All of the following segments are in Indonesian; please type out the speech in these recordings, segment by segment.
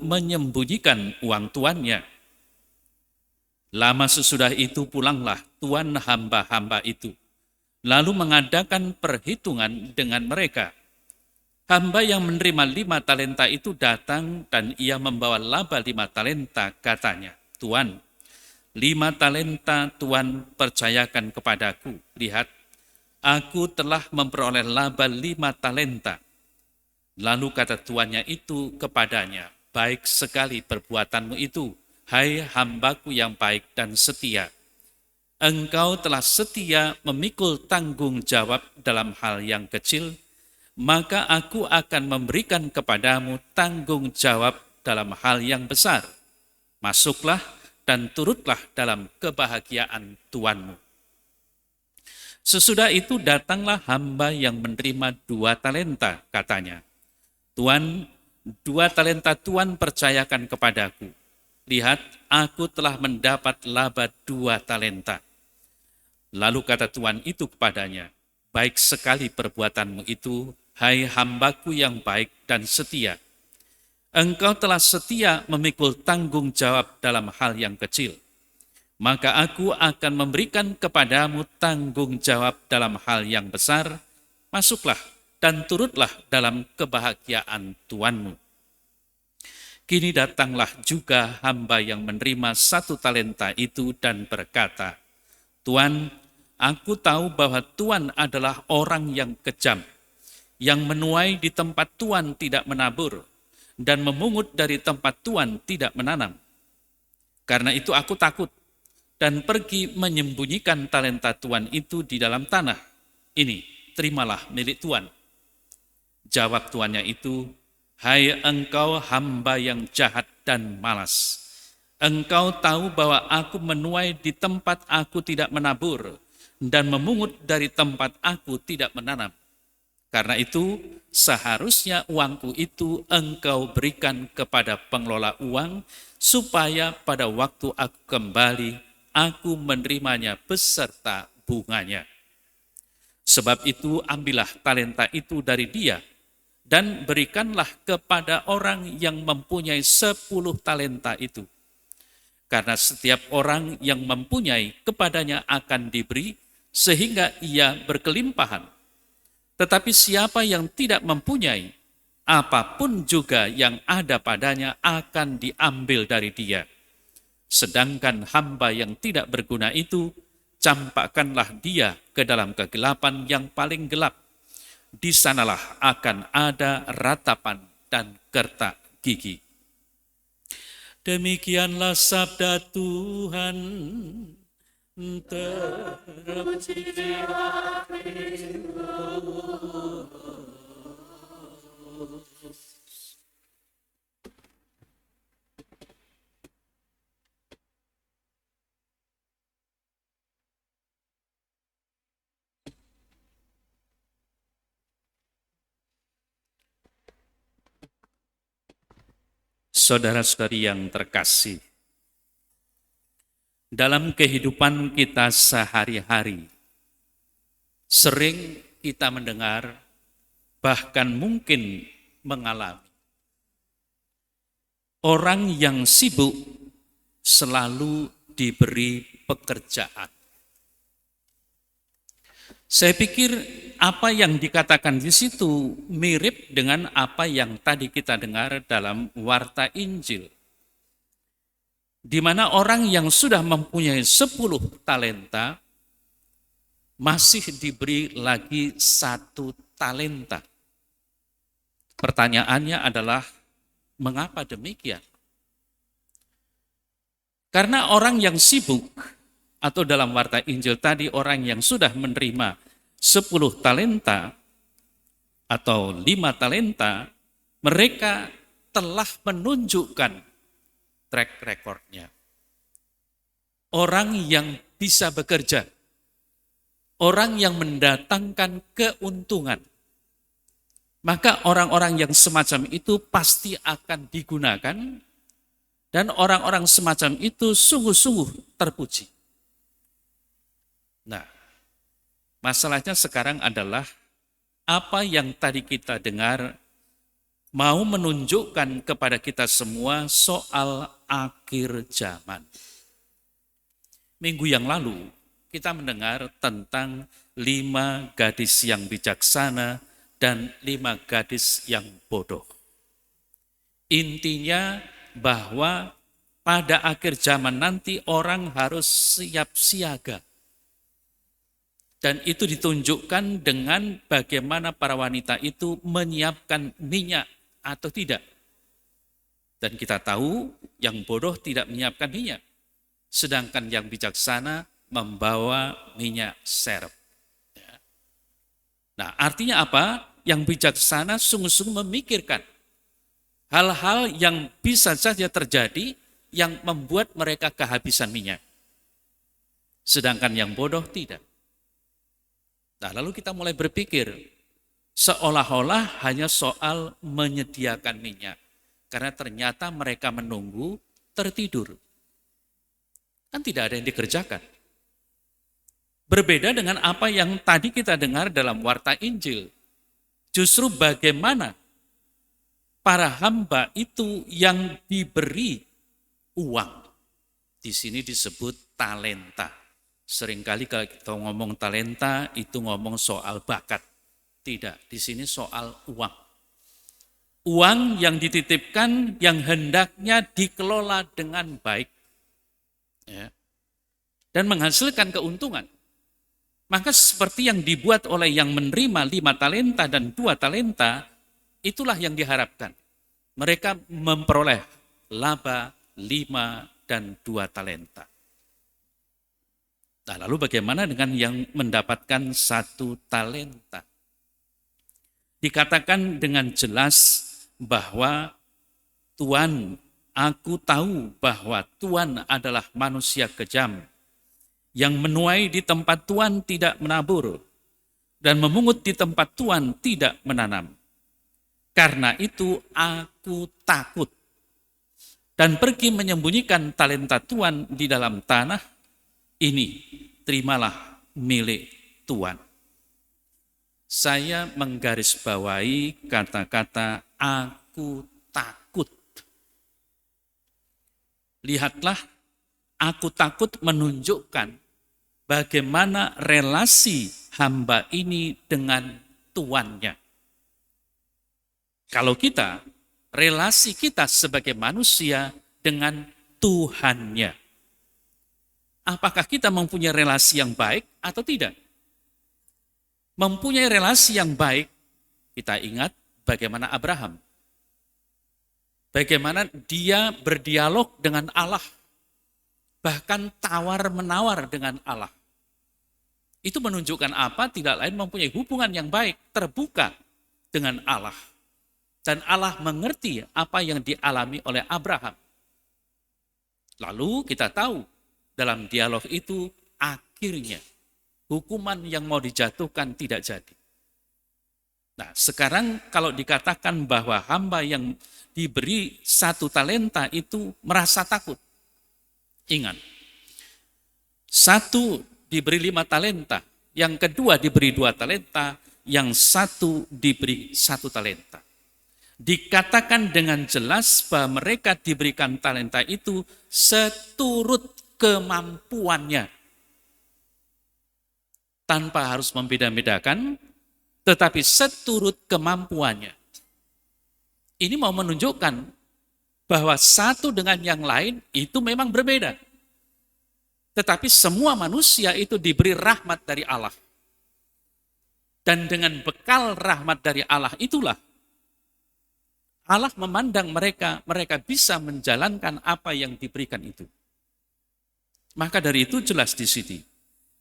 menyembunyikan uang tuannya. Lama sesudah itu pulanglah tuan hamba-hamba itu, lalu mengadakan perhitungan dengan mereka. Hamba yang menerima 5 talenta itu datang dan ia membawa laba 5 talenta, katanya, Tuan, 5 talenta Tuan percayakan kepadaku. Lihat, aku telah memperoleh laba 5 talenta. Lalu kata tuannya itu kepadanya, baik sekali perbuatanmu itu, hai hambaku yang baik dan setia. Engkau telah setia memikul tanggung jawab dalam hal yang kecil, maka aku akan memberikan kepadamu tanggung jawab dalam hal yang besar. Masuklah dan turutlah dalam kebahagiaan Tuanmu. Sesudah itu datanglah hamba yang menerima 2 talenta, katanya. Tuan, 2 talenta Tuan percayakan kepadaku. Lihat, aku telah mendapat laba 2 talenta. Lalu kata Tuan itu kepadanya, baik sekali perbuatanmu itu, hai hambaku yang baik dan setia. Engkau telah setia memikul tanggung jawab dalam hal yang kecil. Maka aku akan memberikan kepadamu tanggung jawab dalam hal yang besar. Masuklah dan turutlah dalam kebahagiaan Tuanmu. Kini datanglah juga hamba yang menerima 1 talenta itu dan berkata, Tuan, aku tahu bahwa Tuan adalah orang yang kejam, yang menuai di tempat Tuan tidak menabur, dan memungut dari tempat Tuan tidak menanam. Karena itu aku takut, dan pergi menyembunyikan talenta Tuan itu di dalam tanah. Ini, terimalah milik Tuan. Jawab tuannya itu, hai engkau hamba yang jahat dan malas. Engkau tahu bahwa aku menuai di tempat aku tidak menabur, dan memungut dari tempat aku tidak menanam. Karena itu, seharusnya uangku itu engkau berikan kepada pengelola uang, supaya pada waktu aku kembali, aku menerimanya beserta bunganya. Sebab itu ambillah talenta itu dari dia, dan berikanlah kepada orang yang mempunyai 10 talenta itu. Karena setiap orang yang mempunyai kepadanya akan diberi, sehingga ia berkelimpahan. Tetapi siapa yang tidak mempunyai, apapun juga yang ada padanya akan diambil dari dia. Sedangkan hamba yang tidak berguna itu, campakkanlah dia ke dalam kegelapan yang paling gelap. Di sanalah akan ada ratapan dan gertak gigi. Demikianlah sabda Tuhan. Terpujilah saudara-saudari yang terkasih, dalam kehidupan kita sehari-hari, sering kita mendengar, bahkan mungkin mengalami, orang yang sibuk selalu diberi pekerjaan. Saya pikir apa yang dikatakan di situ mirip dengan apa yang tadi kita dengar dalam warta Injil, di mana orang yang sudah mempunyai 10 talenta masih diberi lagi 1 talenta. Pertanyaannya adalah, mengapa demikian? Karena orang yang sibuk, atau dalam warta Injil tadi orang yang sudah menerima 10 talenta atau 5 talenta, mereka telah menunjukkan track recordnya. Orang yang bisa bekerja, orang yang mendatangkan keuntungan, maka orang-orang yang semacam itu pasti akan digunakan, dan orang-orang semacam itu sungguh-sungguh terpuji. Nah, masalahnya sekarang adalah apa yang tadi kita dengar mau menunjukkan kepada kita semua soal akhir zaman. Minggu yang lalu kita mendengar tentang 5 gadis yang bijaksana dan 5 gadis yang bodoh. Intinya bahwa pada akhir zaman nanti orang harus siap siaga. Dan itu ditunjukkan dengan bagaimana para wanita itu menyiapkan minyak atau tidak. Dan kita tahu yang bodoh tidak menyiapkan minyak. Sedangkan yang bijaksana membawa minyak serep. Nah, artinya apa? Yang bijaksana sungguh-sungguh memikirkan hal-hal yang bisa saja terjadi yang membuat mereka kehabisan minyak. Sedangkan yang bodoh tidak. Nah, lalu kita mulai berpikir, seolah-olah hanya soal menyediakan minyak. Karena ternyata mereka menunggu tertidur. Kan tidak ada yang dikerjakan. Berbeda dengan apa yang tadi kita dengar dalam warta Injil. Justru bagaimana para hamba itu yang diberi uang. Di sini disebut talenta. Seringkali kalau kita ngomong talenta itu ngomong soal bakat. Tidak, di sini soal uang. Uang yang dititipkan yang hendaknya dikelola dengan baik. Ya, dan menghasilkan keuntungan. Maka seperti yang dibuat oleh yang menerima 5 talenta dan 2 talenta, itulah yang diharapkan. Mereka memperoleh laba 5 dan 2 talenta. Nah, lalu bagaimana dengan yang mendapatkan 1 talenta? Dikatakan dengan jelas bahwa Tuhan, aku tahu bahwa Tuhan adalah manusia kejam, yang menuai di tempat Tuhan tidak menabur, dan memungut di tempat Tuhan tidak menanam. Karena itu aku takut, dan pergi menyembunyikan talenta Tuhan di dalam tanah. Ini terimalah milik Tuhan. Saya menggarisbawahi kata-kata aku takut. Lihatlah, aku takut menunjukkan bagaimana relasi hamba ini dengan tuannya. Kalau kita, relasi kita sebagai manusia dengan Tuhannya. Apakah kita mempunyai relasi yang baik atau tidak? Mempunyai relasi yang baik, kita ingat bagaimana Abraham. Bagaimana dia berdialog dengan Allah. Bahkan tawar-menawar dengan Allah. Itu menunjukkan apa? Tidak lain mempunyai hubungan yang baik, terbuka dengan Allah. Dan Allah mengerti apa yang dialami oleh Abraham. Lalu kita tahu, dalam dialog itu akhirnya hukuman yang mau dijatuhkan tidak jadi. Nah, sekarang kalau dikatakan bahwa hamba yang diberi 1 talenta itu merasa takut. Ingat, 1 diberi 5 talenta, yang kedua diberi 2 talenta, yang 1 diberi 1 talenta. Dikatakan dengan jelas bahwa mereka diberikan talenta itu seturut kemampuannya. Tanpa harus membeda-bedakan, tetapi seturut kemampuannya. Ini mau menunjukkan bahwa satu dengan yang lain itu memang berbeda. Tetapi semua manusia itu diberi rahmat dari Allah. Dan dengan bekal rahmat dari Allah itulah Allah memandang mereka bisa menjalankan apa yang diberikan itu. Maka dari itu jelas di sini,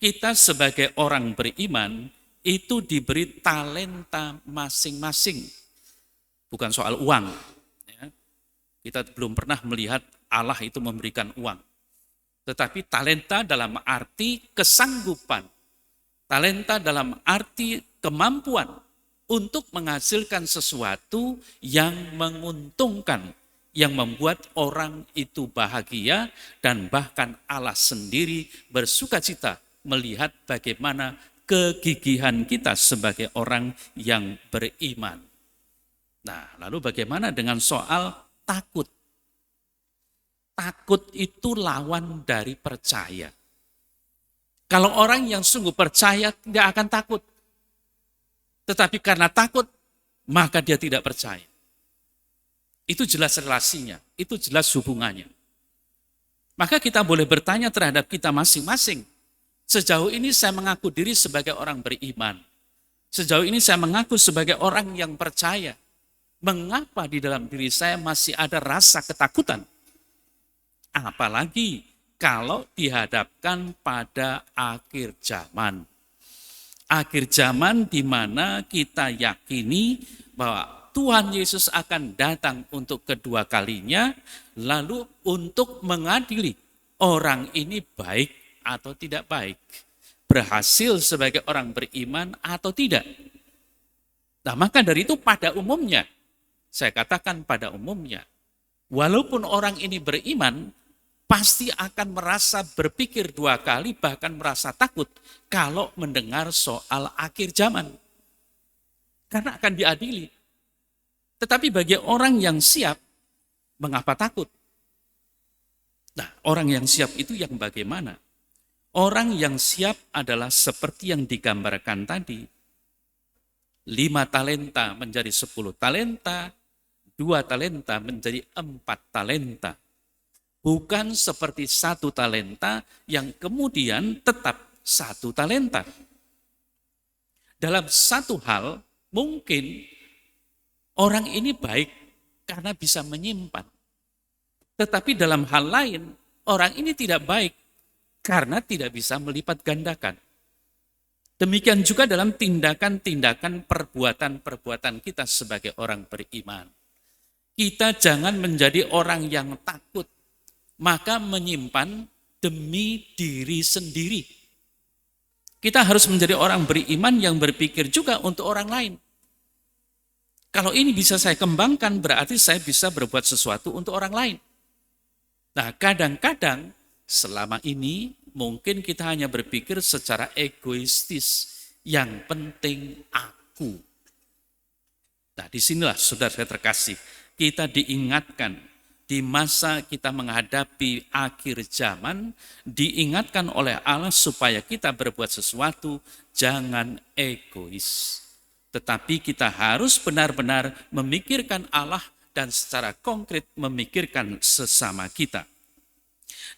kita sebagai orang beriman itu diberi talenta masing-masing. Bukan soal uang. Ya. Kita belum pernah melihat Allah itu memberikan uang. Tetapi talenta dalam arti kesanggupan. Talenta dalam arti kemampuan untuk menghasilkan sesuatu yang menguntungkan, yang membuat orang itu bahagia dan bahkan Allah sendiri bersukacita melihat bagaimana kegigihan kita sebagai orang yang beriman. Nah, lalu bagaimana dengan soal takut? Takut itu lawan dari percaya. Kalau orang yang sungguh percaya tidak akan takut. Tetapi karena takut, maka dia tidak percaya. Itu jelas relasinya, itu jelas hubungannya. Maka kita boleh bertanya terhadap kita masing-masing. Sejauh ini saya mengaku diri sebagai orang beriman. Sejauh ini saya mengaku sebagai orang yang percaya. Mengapa di dalam diri saya masih ada rasa ketakutan? Apalagi kalau dihadapkan pada akhir zaman. Akhir zaman di mana kita yakini bahwa Tuhan Yesus akan datang untuk kedua kalinya, lalu untuk mengadili orang ini baik atau tidak baik, berhasil sebagai orang beriman atau tidak. Nah, maka dari itu pada umumnya, saya katakan pada umumnya, walaupun orang ini beriman, pasti akan merasa berpikir dua kali, bahkan merasa takut kalau mendengar soal akhir zaman. Karena akan diadili. Tetapi bagi orang yang siap, mengapa takut? Nah, orang yang siap itu yang bagaimana? Orang yang siap adalah seperti yang digambarkan tadi. 5 talenta menjadi 10 talenta, 2 talenta menjadi 4 talenta. Bukan seperti 1 talenta yang kemudian tetap 1 talenta. Dalam satu hal, mungkin orang ini baik karena bisa menyimpan. Tetapi dalam hal lain, orang ini tidak baik karena tidak bisa melipat gandakan. Demikian juga dalam tindakan-tindakan perbuatan-perbuatan kita sebagai orang beriman. Kita jangan menjadi orang yang takut, maka menyimpan demi diri sendiri. Kita harus menjadi orang beriman yang berpikir juga untuk orang lain. Kalau ini bisa saya kembangkan, berarti saya bisa berbuat sesuatu untuk orang lain. Nah, kadang-kadang selama ini mungkin kita hanya berpikir secara egoistis. Yang penting aku. Nah, disinilah saudara saya terkasih, kita diingatkan di masa kita menghadapi akhir zaman, diingatkan oleh Allah supaya kita berbuat sesuatu, jangan egois. Tetapi kita harus benar-benar memikirkan Allah dan secara konkret memikirkan sesama kita.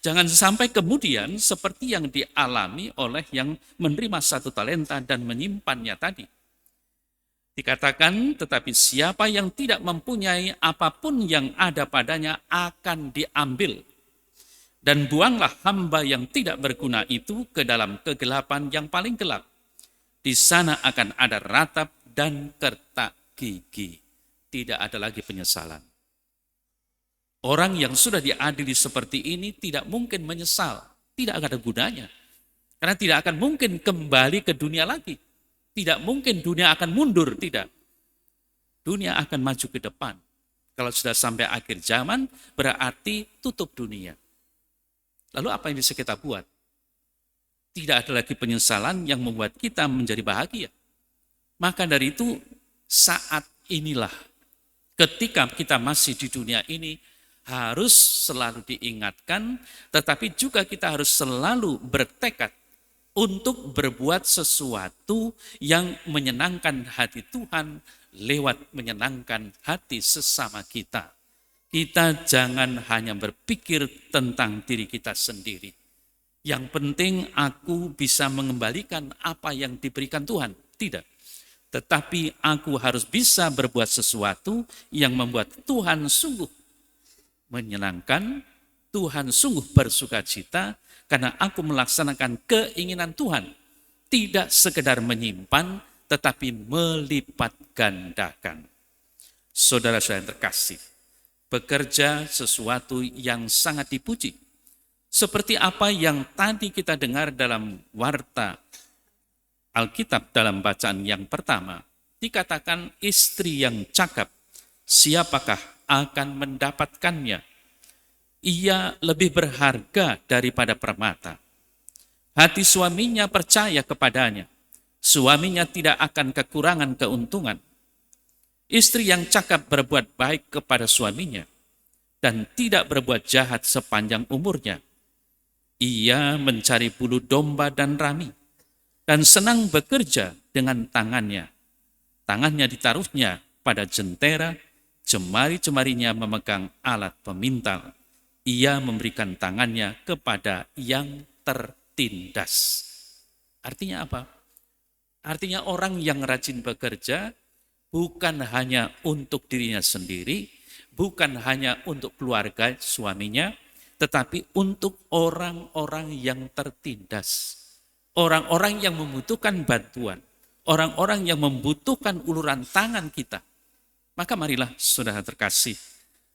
Jangan sampai kemudian seperti yang dialami oleh yang menerima 1 talenta dan menyimpannya tadi. Dikatakan, tetapi siapa yang tidak mempunyai apapun yang ada padanya akan diambil. Dan buanglah hamba yang tidak berguna itu ke dalam kegelapan yang paling gelap. Di sana akan ada ratap dan kertak gigi. Tidak ada lagi penyesalan. Orang yang sudah diadili seperti ini tidak mungkin menyesal. Tidak ada gunanya. Karena tidak akan mungkin kembali ke dunia lagi. Tidak mungkin dunia akan mundur, tidak. Dunia akan maju ke depan. Kalau sudah sampai akhir zaman, berarti tutup dunia. Lalu apa yang bisa kita buat? Tidak ada lagi penyesalan yang membuat kita menjadi bahagia. Maka dari itu, saat inilah, ketika kita masih di dunia ini, harus selalu diingatkan, tetapi juga kita harus selalu bertekad untuk berbuat sesuatu yang menyenangkan hati Tuhan lewat menyenangkan hati sesama kita. Kita jangan hanya berpikir tentang diri kita sendiri. Yang penting aku bisa mengembalikan apa yang diberikan Tuhan. Tidak. Tetapi aku harus bisa berbuat sesuatu yang membuat Tuhan sungguh menyenangkan, Tuhan sungguh bersuka cita, karena aku melaksanakan keinginan Tuhan. Tidak sekedar menyimpan, tetapi melipat gandakan. Saudara-saudara yang terkasih, bekerja sesuatu yang sangat dipuji. Seperti apa yang tadi kita dengar dalam warta Alkitab dalam bacaan yang pertama, dikatakan istri yang cakap, siapakah akan mendapatkannya? Ia lebih berharga daripada permata. Hati suaminya percaya kepadanya. Suaminya tidak akan kekurangan keuntungan. Istri yang cakap berbuat baik kepada suaminya dan tidak berbuat jahat sepanjang umurnya. Ia mencari bulu domba dan rami dan senang bekerja dengan tangannya. Tangannya ditaruhnya pada jentera, jemari-jemarinya memegang alat pemintal. Ia memberikan tangannya kepada yang tertindas. Artinya apa? Artinya orang yang rajin bekerja bukan hanya untuk dirinya sendiri, bukan hanya untuk keluarga suaminya, tetapi untuk orang-orang yang tertindas. Orang-orang yang membutuhkan bantuan, orang-orang yang membutuhkan uluran tangan kita. Maka marilah saudara terkasih,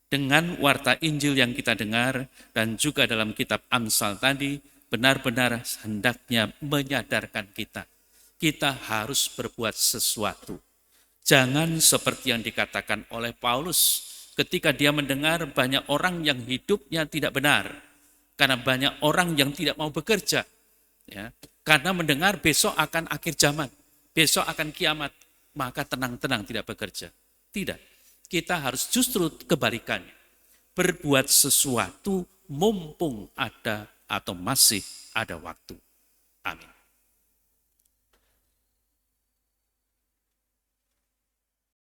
dengan warta Injil yang kita dengar dan juga dalam kitab Amsal tadi, benar-benar hendaknya menyadarkan kita. Kita harus berbuat sesuatu. Jangan seperti yang dikatakan oleh Paulus ketika dia mendengar banyak orang yang hidupnya tidak benar. Karena banyak orang yang tidak mau bekerja. Ya, karena mendengar besok akan akhir zaman, besok akan kiamat, maka tenang-tenang tidak bekerja. Tidak, kita harus justru kebalikannya. Berbuat sesuatu mumpung ada atau masih ada waktu. Amin.